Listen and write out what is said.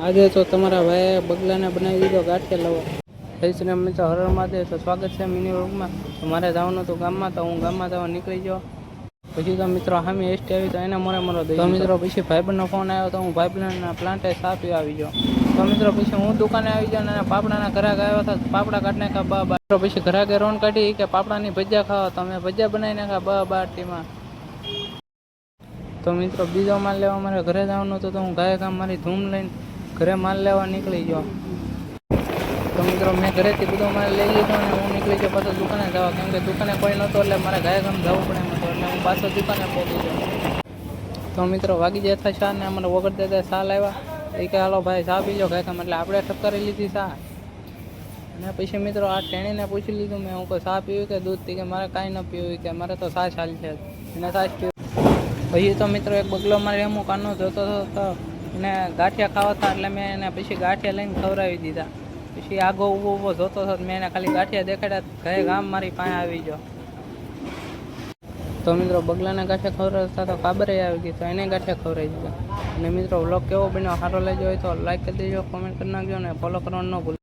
આજે તો તમારા ભાઈએ બગલાને બનાવી દીધો ગાંઠિયા લવો. જય શ્રી રામ મિત્રો, હર હર મહાદેવ. તો સ્વાગત છે મિની વ્લોગમાં. તો મારે જવાનું હતું ગામમાં, તો હું ગામમાં જવા નીકળી ગયો. પછી તો મિત્રો હામી એસટી આવી, તો એને મોરે દઈ. તો મિત્રો પછી ભાઈબંધનો ફોન આવ્યો, તો હું ભાઈબંધના પ્લાન્ટે ચા પીવા આવી ગયો. તો મિત્રો પછી હું દુકાને આવી ગયો અને પાપડાના ઘરાક આવ્યા હતા. પાપડા કાઢી નાખ્યા બા. પછી ઘરાકે રોન કાઢી કે પાપડાની ભજીયા ખાવા, તો અમે ભજીયા બનાવી નાખ્યા બાટીમાં. તો મિત્રો બીજો માલ લેવા મારે ઘરે જવાનું હતું, તો હું ગાય ગામ મારી ધૂમ લઈને ઘરે માલ લેવા નીકળી ગયો. તો મિત્રો મેં ઘરેથી બધો માલ લઈ લીધો અને હું નીકળી ગયો પાછો દુકાને જવા, કેમ કે દુકાને કોઈ નહોતો એટલે મારે ગાય ગામ જવું પડે એમ હતું, એટલે હું પાછો દુકાને પહોંચી ગયો. તો મિત્રો વાગી ગયા હતા ચા ને અમારે વગર દેતા ચા લાવ્યા. એ કે હાલો ભાઈ ચા પી લો ગાય ગામ, એટલે આપણે ઠપકારી લીધી ચા. અને પછી મિત્રો આ ટેણીને પૂછી લીધું મેં, હું કોઈ ચા પીવી કે દૂધ પી, કે મારે કાંઈ ન પીવું, કે મારે તો ચા ચાલ છે એને ચા જ પીવું. પછી તો મિત્રો એક બગલો મારે અમુક કાનો જોતો હતો, એને ગાંઠિયા ખાવા હતા, એટલે મેં એને પછી ગાંઠિયા લઈને ખવડાવી દીધા. પછી આગો ઊભો જોતો હતો, મેં એને ખાલી ગાંઠિયા દેખાડ્યા, ઘરે ગામ મારી પાસે આવી ગયો. તો મિત્રો બગલાને ગાંઠિયા ખવડાવતા તો કાબરે આવી ગઈ, તો એને ગાંઠિયા ખવડાવી દીધા. અને મિત્રો વ્લોગ કેવો બન્યો સારો લાગ્યો હોય તો લાઈક કરી દેજો, કોમેન્ટ કરી નાખજો અને ફોલો કરવાનું ન ભૂલતા.